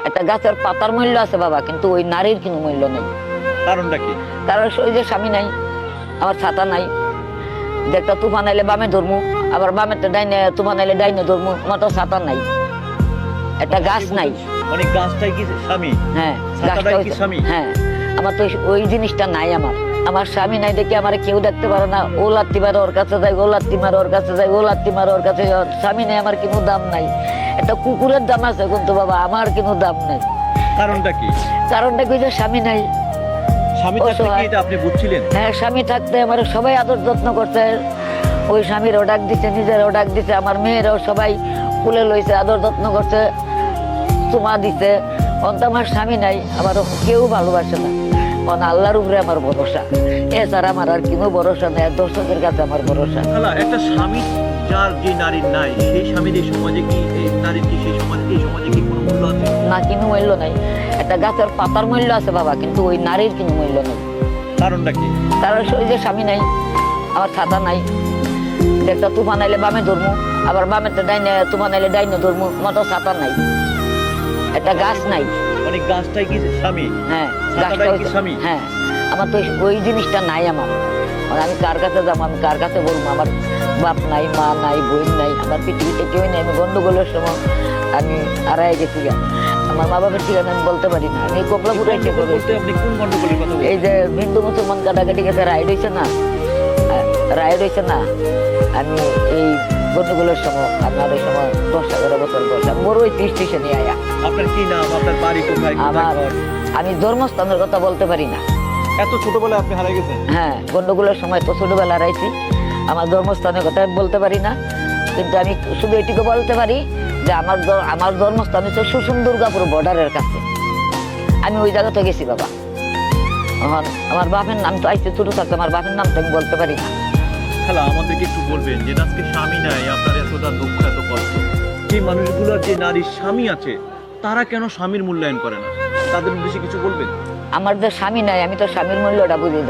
একটা গাছের পাতার মূল্য আছে বাবা, কিন্তু ওই নারীর কোনো মূল্য নেই। কারণটা কি? কারণ ওই যে স্বামী নাই, আমার ছাতা নাই, যে একটা তুফান আইলে বামে ধরমু, আবার বামে ডাইনে তুফান আইলে ডাইনে ধরমু, আমার তো ছাতা নাই, একটা গাছ নাই। মানে গাছটাই কি স্বামী? হ্যাঁ, ছাতাটাই গাছটা কি স্বামী? হ্যাঁ, আমার তো ওই জিনিসটা নাই। আমার স্বামী নাই দেখে আমার কেউ দেখতে পারে না। ও লাত্তি মারে ওর কাছে যাই, ও লাত্তি মারে ওর কাছে যাই, ও লাত্তি মারে ওর কাছে যাই। স্বামী নেই, আমার কোনো দাম নাই। একটা কুকুরের দাম আছে, কিন্তু বাবা আমার কোনো দাম নাই। কারণটা কি? কারণটা কি যে স্বামী নাই। স্বামী থাকতে কি অসহায়। এটা আপনি বুঝছিলেন? হ্যাঁ, স্বামী থাকতে আমার সবাই আদর যত্ন করছে। ওই স্বামীরও ডাক দিচ্ছে, নিজেরও ডাক দিচ্ছে, আমার মেয়েরাও সবাই কুলে লইছে, আদর যত্ন করছে, চুমা দিছে। অন্ত আমার স্বামী নাই, আমার কেউ ভালোবাসে না। কারণ আল্লাহর উপরে আমার ভরসা, এছাড়া আমার আর কোনো ভরসা নেই। দর্শকের কাছে আমার ভরসা। খালা, একটা স্বামী যার যে নারীর নাই, সেই স্বামীর এই সমাজে কি, এই নারীর কি সেই সমাজে, এই সমাজে কি কোনো মূল্য আছে? না, কোনো মূল্য নাই। একটা গাছের পাতার মূল্য আছে বাবা, কিন্তু ওই নারীর কোনো মূল্য নেই। কারণটা কি? কারণ ওই যে স্বামী নাই, আমার ছাতা নাই, যে একটা তুফান আইলে বামে ধরমু, আবার বামে ডাইনে তুফান আইলে ডাইনে ধরমু, আমার তো ছাতা নাই, একটা গাছ নাই। মানে গাছটাই কি স্বামী? হ্যাঁ, ছাতাটাই গাছটা কি স্বামী? হ্যাঁ, আমার তো ওই জিনিসটা নাই। আমার আর আমি কার কাছে যাবো, আমি কার কাছে বলবো? আমার বাপ নাই, মা নাই, বোন নাই, আমার পৃথিবীতে কেউ নেই। আমি গন্ডগোলের সময় আমি হারাই গেছি গা। আমার মা বাবার ঠিকানা আমি বলতে পারি না। আমি কমলাপুরে এসে গন্ডগোল বলতে আপনি কোন গন্ডগোলের কথা বলছেন? এই যে হিন্দু মুসলমান কাটাকাটি গেছে, রাইড হয়েছে না, রাইড হয়েছে না। আমি এই গন্ডগোলের সময়, আপনার ওই সময় 10-11 বছর বয়স, আমি বড় ওই স্টেশনে আয়া। আপনার কি নাম? আপনার বাড়ি কোথায়? আমার আমি জন্মস্থানের কথা বলতে পারি না। এত ছোটবেলায় আপনি হারিয়ে গেছেন? হ্যাঁ, গন্ডগোলের সময় তো ছোটবেলা হারাইছি। আমার জন্মস্থানের কথা আমি বলতে পারি না, কিন্তু আমি শুধু এটুকু বলতে পারি যে আমার জন্মস্থান হচ্ছে সুসুন্দরগাপুর বর্ডারের কাছে। আমি ওই জায়গাতে গেছি বাবা। এখন আমার বাপের নাম তো আইসে ছোট থাকতে, আমার বাপের নাম তো আমি বলতে পারি না। খালা, আমাদেরকে একটু বলবেন যে আজকে স্বামী নাই, আপনার এতটা দুঃখ, এত কষ্ট, যে মানুষগুলোর যে নারীর স্বামী আছে, তারা কেন স্বামীর মূল্যায়ন করে না? তাদের উদ্দেশ্যে কিছু বলবেন? আমার যে স্বামী নাই, আমি তো স্বামীর মূল্যটা বুঝি।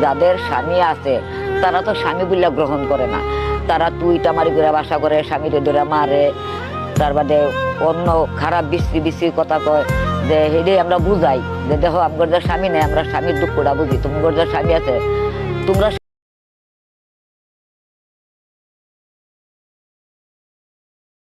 যাদের স্বামী আছে তারা তো স্বামী বলে গ্রহণ করে না। তারা তুই টামারি করে বাসা করে, স্বামীরে ধরে মারে, তার বাদে অন্য খারাপ বিশ্রী বিশ্রী কথা কয়। যে হেডে আমরা বুঝাই যে দেখো, আমার যে স্বামী নেই, আমরা স্বামীর দুঃখটা বুঝি। তোমার যে স্বামী আছে, তোমরা